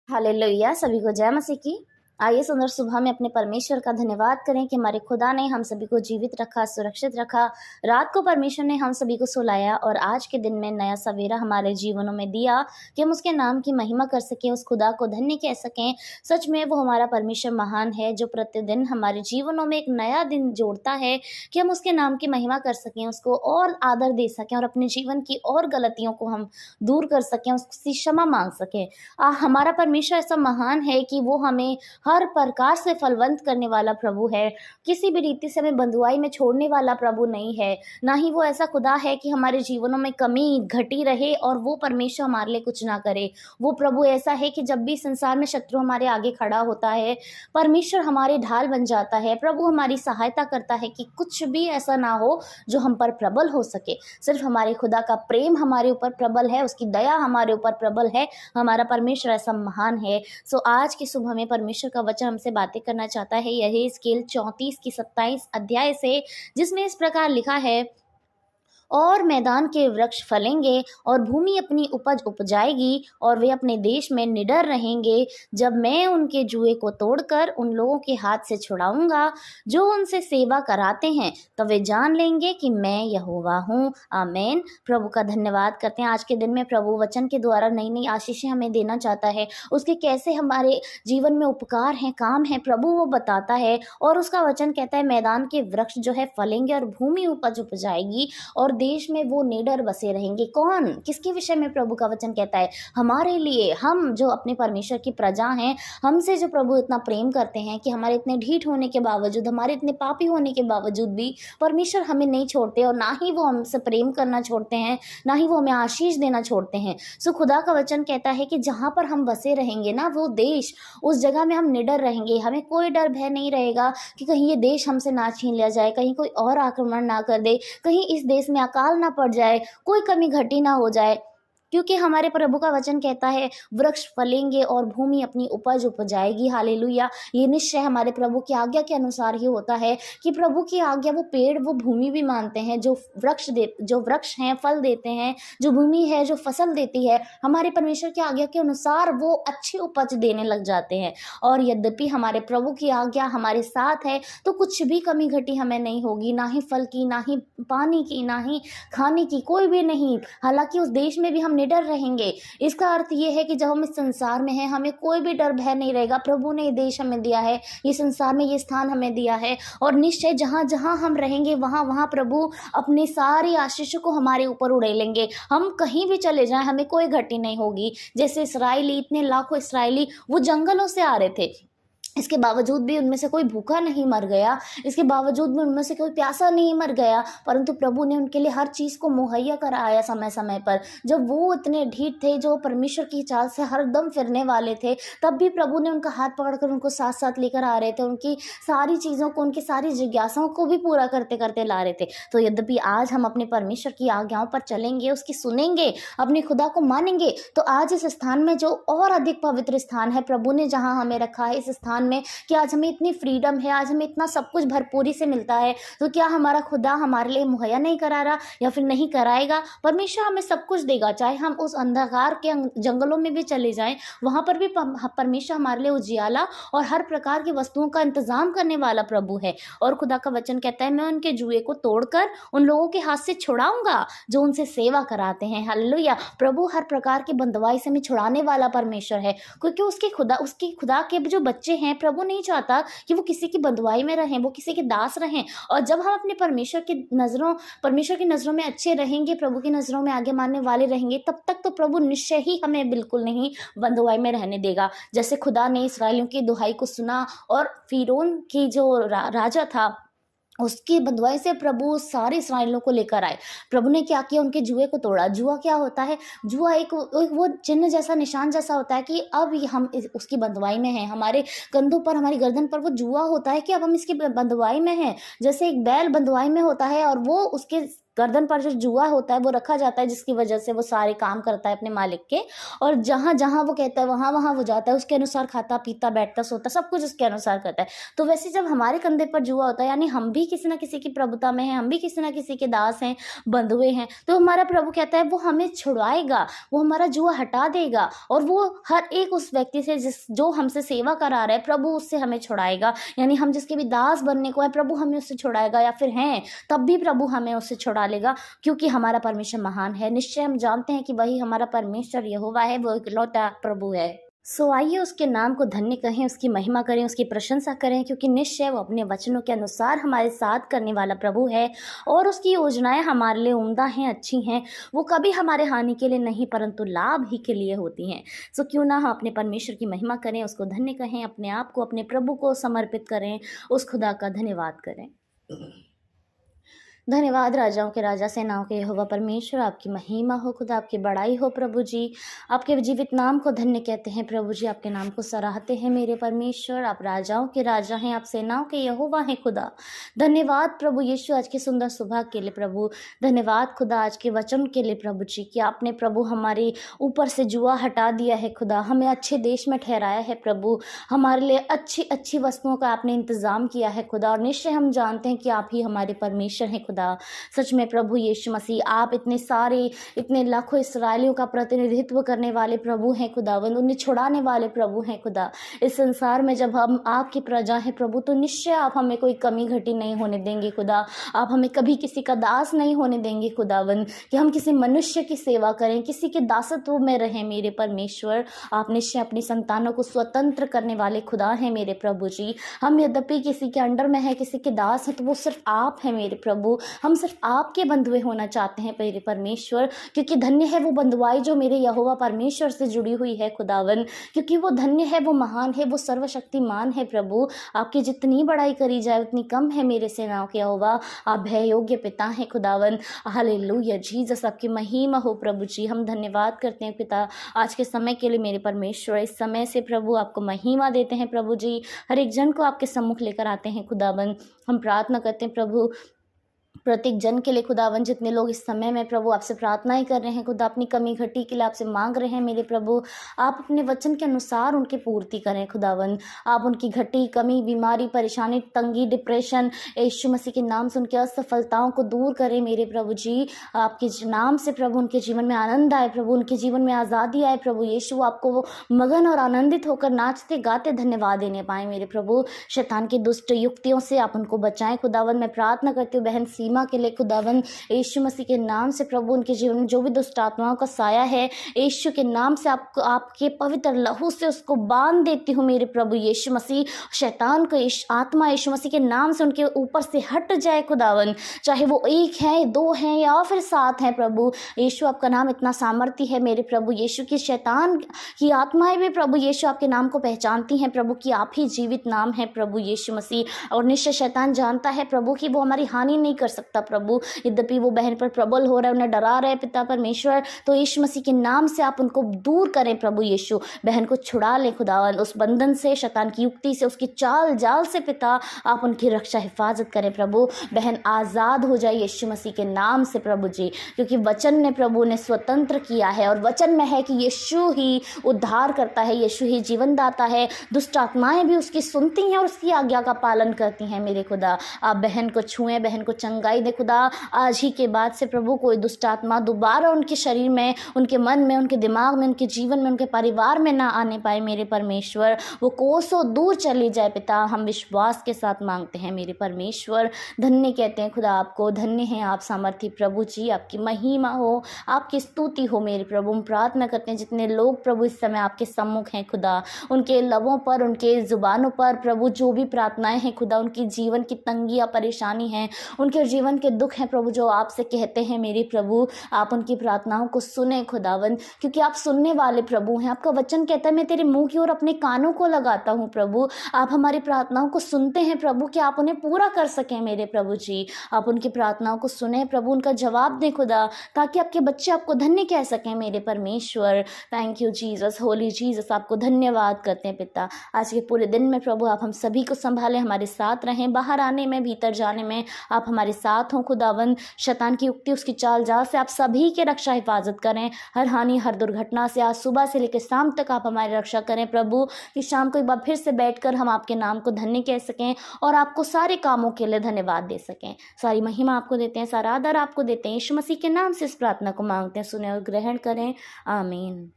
Hallelujah, सभी को जय मसीह की। आइए सुंदर सुबह में अपने परमेश्वर का धन्यवाद करें कि हमारे खुदा ने हम सभी को जीवित रखा, सुरक्षित रखा। रात को परमेश्वर ने हम सभी को सुलाया और आज के दिन में नया सवेरा हमारे जीवनों में दिया कि हम उसके नाम की महिमा कर सकें, उस खुदा को धन्य कह सकें। सच में वो हमारा परमेश्वर महान है, जो प्रतिदिन हमारे जीवनों में एक नया दिन जोड़ता है कि हम उसके नाम की महिमा कर सकें, उसको और आदर दे सकें और अपने जीवन की और गलतियों को हम दूर कर सकें, उससे क्षमा मांग सकें। हमारा परमेश्वर ऐसा महान है कि वो हमें हर प्रकार से फलवंत करने वाला प्रभु है। किसी भी रीति से हमें बंधुआई में छोड़ने वाला प्रभु नहीं है। ना ही वो ऐसा खुदा है कि हमारे जीवनों में कमी घटी रहे और वो परमेश्वर हमारे लिए कुछ ना करे। वो प्रभु ऐसा है कि जब भी संसार में शत्रु हमारे आगे खड़ा होता है, परमेश्वर हमारे ढाल बन जाता है। प्रभु हमारी सहायता करता है कि कुछ भी ऐसा ना हो जो हम पर प्रबल हो सके। सिर्फ हमारे खुदा का प्रेम हमारे ऊपर प्रबल है, उसकी दया हमारे ऊपर प्रबल है। हमारा परमेश्वर ऐसा महान है। सो आज की सुबह में परमेश्वर का वचन हमसे बातें करना चाहता है यहेजकेल 34 की 27 अध्याय से, जिसमें इस प्रकार लिखा है, और मैदान के वृक्ष फलेंगे और भूमि अपनी उपज उपजाएगी और वे अपने देश में निडर रहेंगे, जब मैं उनके जुए को तोड़कर उन लोगों के हाथ से छुड़ाऊंगा जो उनसे सेवा कराते हैं, तब वे जान लेंगे कि मैं यहोवा हूँ। आमीन। प्रभु का धन्यवाद करते हैं। आज के दिन में प्रभु वचन के द्वारा नई नई आशीषें हमें देना चाहता है। उसके कैसे हमारे जीवन में उपकार हैं, काम है, प्रभु वो बताता है। और उसका वचन कहता है मैदान के वृक्ष जो है फलेंगे और भूमि उपज उपजाएगी और देश में वो निडर बसे रहेंगे। कौन, किसके विषय में प्रभु का वचन कहता है? हमारे लिए, हम जो अपने परमेश्वर की प्रजा हैं, हमसे जो प्रभु इतना प्रेम करते हैं कि हमारे इतने ढीठ होने के बावजूद, हमारे इतने पापी होने के बावजूद भी परमेश्वर हमें नहीं छोड़ते और ना ही वो हमसे प्रेम करना छोड़ते हैं, ना ही वो हमें आशीष देना छोड़ते हैं। सो खुदा का वचन कहता है कि जहाँ पर हम बसे रहेंगे ना, वो देश, उस जगह में हम निडर रहेंगे। हमें कोई डर भय नहीं रहेगा कि कहीं ये देश हमसे ना छीन लिया जाए, कहीं कोई और आक्रमण ना कर दे, कहीं इस देश में अकाल ना पड़ जाए, कोई कमी घटी ना हो जाए। क्योंकि हमारे प्रभु का वचन कहता है वृक्ष फलेंगे और भूमि अपनी उपज उपजाएगी। हालेलुया। ये निश्चय हमारे प्रभु की आज्ञा के अनुसार ही होता है कि प्रभु की आज्ञा वो पेड़, वो भूमि भी मानते हैं। जो वृक्ष हैं फल देते हैं, जो भूमि है जो फसल देती है, हमारे परमेश्वर की आज्ञा के अनुसार वो अच्छी उपज देने लग जाते हैं। और यद्यपि हमारे प्रभु की आज्ञा हमारे साथ है तो कुछ भी कमी घटी हमें नहीं होगी, ना ही फल की, ना ही पानी की, ना ही खाने की, कोई भी नहीं। हालांकि उस देश में भी हम निडर रहेंगे। इसका अर्थ ये है कि जब हम इस संसार में हैं, हमें कोई भी डर भय नहीं रहेगा। प्रभु ने ये देश हमें दिया है, ये संसार में ये स्थान हमें दिया है और निश्चय जहाँ जहाँ हम रहेंगे वहाँ वहाँ प्रभु अपनी सारी आशीषों को हमारे ऊपर उड़ेलेंगे। हम कहीं भी चले जाएं, हमें कोई घटी नहीं होगी। जैसे इसराइली, इतने लाखों इसराइली वो जंगलों से आ रहे थे, इसके बावजूद भी उनमें से कोई भूखा नहीं मर गया, इसके बावजूद भी उनमें से कोई प्यासा नहीं मर गया, परंतु प्रभु ने उनके लिए हर चीज़ को मुहैया कराया समय समय पर। जब वो इतने ढीठ थे, जो परमेश्वर की चाल से हरदम फिरने वाले थे, तब भी प्रभु ने उनका हाथ पकड़कर उनको साथ साथ लेकर आ रहे थे, उनकी सारी चीज़ों को, उनकी सारी जिज्ञासाओं को भी पूरा करते करते ला रहे थे। तो यद्यपि आज हम अपने परमेश्वर की आज्ञाओं पर चलेंगे, उसकी सुनेंगे, अपने खुदा को मानेंगे, तो आज इस स्थान में जो और अधिक पवित्र स्थान है प्रभु ने जहाँ हमें रखा है, इस स्थान में कि आज हमें इतनी फ्रीडम है, आज हमें इतना सब कुछ भरपूरी से मिलता है, तो क्या हमारा खुदा हमारे लिए मुहैया नहीं करा रहा या फिर नहीं कराएगा? परमेश्वर हमें सब कुछ देगा। चाहे हम उस अंधकार के जंगलों में भी चले जाएं, वहां पर भी परमेश्वर हमारे लिए उजियाला और हर प्रकार की वस्तुओं का इंतजाम करने वाला प्रभु है। और खुदा का वचन कहता है मैं उनके जुए को तोड़कर उन लोगों के हाथ से छुड़ाऊंगा जो उनसे सेवा कराते हैं। हालेलुया। प्रभु हर प्रकार की बंधुआई से हमें छुड़ाने वाला परमेश्वर है, क्योंकि उसके खुदा के जो बच्चे हैं, प्रभु नहीं चाहता कि वो किसी की बंधुआई में रहें, वो किसी के दास रहें। और जब हम अपने परमेश्वर की नजरों में अच्छे रहेंगे, प्रभु की नजरों में आगे मानने वाले रहेंगे, तब तक तो प्रभु निश्चय ही हमें बिल्कुल नहीं बंधुआई में रहने देगा। जैसे खुदा ने इसराइलियों की दुहाई को सुना और फिरौन की जो राजा था, उसकी बंधुआई से प्रभु सारे इसराइलियों को लेकर आए। प्रभु ने क्या किया? उनके जुए को तोड़ा। जुआ क्या होता है? जुआ एक वो चिन्ह जैसा, निशान जैसा होता है कि अब हम उसकी बंधुआई में हैं। हमारे कंधों पर, हमारी गर्दन पर वो जुआ होता है कि अब हम इसकी बंधुआई में हैं। जैसे एक बैल बंधुआई में होता है और वो उसके गर्दन पर जो जुआ होता है वो रखा जाता है, जिसकी वजह से वो सारे काम करता है अपने मालिक के, और जहाँ जहाँ वो कहता है वहाँ वहाँ वो जाता है, उसके अनुसार खाता पीता बैठता सोता सब कुछ उसके अनुसार करता है। तो वैसे जब हमारे कंधे पर जुआ होता है, यानी हम भी किसी ना किसी की प्रभुता में हैं, हम भी किसी ना किसी के दास हैं, बंधुए हैं, तो हमारा प्रभु कहता है वो हमें छुड़ाएगा, वो हमारा जुआ हटा देगा, और वो हर एक उस व्यक्ति से जो हमसे सेवा करा रहा है, प्रभु उससे हमें छुड़ाएगा। यानी हम जिसके भी दास बनने को है, प्रभु हमें उससे छुड़ाएगा, या फिर हैं तब भी प्रभु हमें उससे छुड़ा लेगा, क्योंकि हमारा परमेश्वर महान है। निश्चय हम जानते हैं कि वही हमारा परमेश्वर यहोवा है, वो इकलौता प्रभु है। सो आइए उसके नाम को धन्य कहें, उसकी महिमा करें, उसकी प्रशंसा करें, क्योंकि निश्चय वो अपने वचनों के अनुसार हमारे साथ करने वाला प्रभु है, और उसकी योजनाएं हमारे लिए उम्दा हैं, अच्छी हैं। वो कभी हमारे हानि के लिए नहीं परंतु लाभ ही के लिए होती हैं। सो क्यों ना हम अपने परमेश्वर की महिमा करें, उसको धन्य कहें, अपने आप को अपने प्रभु को समर्पित करें, उस खुदा का धन्यवाद करें। धन्यवाद राजाओं के राजा, सेनाओं के यहोवा परमेश्वर, आपकी महिमा हो खुदा, आपकी बड़ाई हो प्रभु जी। आपके जीवित नाम को धन्य कहते हैं प्रभु जी, आपके नाम को सराहते हैं मेरे परमेश्वर। आप राजाओं के राजा हैं, आप सेनाओं के यहोवा हैं खुदा। धन्यवाद प्रभु यीशु आज की सुंदर सुबह के लिए प्रभु। धन्यवाद खुदा आज के वचन के लिए प्रभु जी, कि आपने प्रभु हमारे ऊपर से जुआ हटा दिया है खुदा, हमें अच्छे देश में ठहराया है प्रभु, हमारे लिए अच्छी अच्छी वस्तुओं का आपने इंतज़ाम किया है खुदा, और निश्चय हम जानते हैं कि आप ही हमारे परमेश्वर हैं खुदा। सच में प्रभु यीशु मसीह, आप इतने लाखों इस्राएलियों का प्रतिनिधित्व करने वाले प्रभु हैं खुदावंद, उन्हें छुड़ाने वाले प्रभु हैं खुदा। इस संसार में जब हम आपकी प्रजा हैं प्रभु, तो निश्चय आप हमें कोई कमी घटी नहीं होने देंगे खुदा। आप हमें कभी किसी का दास नहीं होने देंगे खुदावंद, कि हम किसी मनुष्य की सेवा करें, किसी के दासत्व में रहें मेरे परमेश्वर। आप निश्चय अपनी संतानों को स्वतंत्र करने वाले खुदा हैं मेरे प्रभु जी। हम यद्यपि किसी के अंडर में है, किसी के दास हैं, तो वो सिर्फ आप हैं मेरे प्रभु। हम सिर्फ आपके बंधुए होना चाहते हैं मेरे परमेश्वर, क्योंकि धन्य है वो बंधुआई जो मेरे यहोवा परमेश्वर से जुड़ी हुई है खुदावन, क्योंकि वो धन्य है, वो महान है, वो सर्वशक्तिमान है प्रभु। आपकी जितनी बड़ाई करी जाए उतनी कम है मेरे सेनाओं के यहोवा। आप भय योग्य पिता हैं खुदावन। हालेलुया जीसस, आपकी महिमा हो प्रभु जी। हम धन्यवाद करते हैं पिता आज के समय के लिए मेरे परमेश्वर। इस समय से प्रभु आपको महिमा देते हैं प्रभु जी, हर एक जन को आपके सम्मुख लेकर आते हैं खुदावन। हम प्रार्थना करते हैं प्रभु प्रत्येक जन के लिए खुदावन, जितने लोग इस समय में प्रभु आपसे प्रार्थना ही कर रहे हैं खुदा, अपनी कमी घटी के लिए आपसे मांग रहे हैं मेरे प्रभु, आप अपने वचन के अनुसार उनकी पूर्ति करें खुदावन। आप उनकी घटी कमी, बीमारी, परेशानी, तंगी, डिप्रेशन, यीशु मसीह के नाम से उनकी असफलताओं को दूर करें मेरे प्रभु जी। आपके नाम से प्रभु उनके जीवन में आनंद आए प्रभु, उनके जीवन में आज़ादी आए प्रभु यीशु। आपको वो मगन और आनंदित होकर नाचते गाते धन्यवाद देने पाए मेरे प्रभु। शैतान की दुष्ट युक्तियों से आप उनको बचाएं खुदावन। मैं प्रार्थना करती हूँ बहन सीमा के लिए खुदावन, यीशु मसीह के नाम से प्रभु उनके जीवन में जो भी दुष्ट आत्माओं का साया है, यीशु के नाम से आपको आपके पवित्र लहू से उसको बांध देती हूँ मेरे प्रभु यीशु मसीह। शैतान को आत्मा यीशु मसीह के नाम से उनके ऊपर से हट जाए खुदावन, चाहे वो एक है, दो हैं या फिर सात हैं प्रभु यीशु। आपका नाम इतना सामर्थ्य है मेरे प्रभु यीशु की शैतान की आत्माएं भी प्रभु यीशु आपके नाम को पहचानती हैं प्रभु, कि आप ही जीवित नाम है प्रभु यीशु मसीह। और निश्चय शैतान जानता है प्रभु कि वो हमारी हानि नहीं कर सकता प्रभु, यद्यपि वो बहन पर प्रबल हो रहा है, उन्हें डरा रहे पिता परमेश्वर, तो यीशु मसीह के नाम से आप उनको दूर करें प्रभु यीशु। बहन को छुड़ा ले खुदावन उस बंधन से, शैतान की युक्ति से, उसकी चाल जाल से पिता आप उनकी रक्षा हिफाजत करें प्रभु। बहन आज़ाद हो जाए यीशु मसीह के नाम से प्रभु जी, क्योंकि वचन ने प्रभु ने स्वतंत्र किया है, और वचन में है कि यीशु ही उद्धार करता है, यीशु ही जीवन दाता है। दुष्ट आत्माएं भी उसकी सुनती हैं और उसकी आज्ञा का पालन करती हैं मेरे खुदा। आप बहन को छुएं, बहन को चंगाई दे खुदा। आज ही के बाद से प्रभु कोई दुष्ट आत्मा दोबारा उनके शरीर में, उनके मन में, उनके दिमाग में, उनके जीवन में, उनके परिवार में ना आने पाए मेरे परमेश्वर। वो कोसों दूर चली जाए पिता, हम विश्वास के साथ मांगते हैं मेरे परमेश्वर। धन्य कहते हैं खुदा आपको, धन्य हैं आप सामर्थी प्रभु जी। आपकी महिमा हो, आपकी स्तुति हो मेरे प्रभु। हम प्रार्थना करते हैं जितने लोग प्रभु इस समय आपके सम्मुख हैं खुदा, उनके लबों पर, उनके जुबानों पर प्रभु जो भी प्रार्थनाएं हैं खुदा, उनकी जीवन की तंगी या परेशानी है, उनके जीवन के दुख हैं प्रभु, जो आपसे कहते हैं मेरे प्रभु, आप उनकी प्रार्थनाओं को सुने खुदावन, क्योंकि आप सुनने वाले प्रभु हैं। आपका वचन कहता है मैं तेरे मुंह की ओर अपने कानों को लगाता हूँ प्रभु। आप हमारी प्रार्थनाओं को सुनते हैं प्रभु, कि आप उन्हें पूरा कर सकें मेरे प्रभु जी। आप उनकी प्रार्थनाओं को सुने प्रभु, उनका जवाब दें खुदा, ताकि आपके बच्चे आपको धन्य कह सकें मेरे परमेश्वर। Thank you Jesus, Holi Jesus, आपको धन्यवाद करते हैं पिता। आज के पूरे दिन में प्रभु आप हम सभी को संभालें, हमारे साथ रहें, बाहर आने में, भीतर जाने में आप हमारे साथ हों खुदावंद। शैतान की युक्ति, उसकी चाल जाल से आप सभी के रक्षा हिफाजत करें। हर हानि, हर दुर्घटना से आज सुबह से लेकर शाम तक आप हमारी रक्षा करें प्रभु, कि शाम को एक बार फिर से बैठकर हम आपके नाम को धन्य कह सकें और आपको सारे कामों के लिए धन्यवाद दे सकें। सारी महिमा आपको देते हैं, सारा आदर आपको देते हैं। यीशु मसीह के नाम से इस प्रार्थना को मांगते हैं, सुने और ग्रहण करें। आमीन।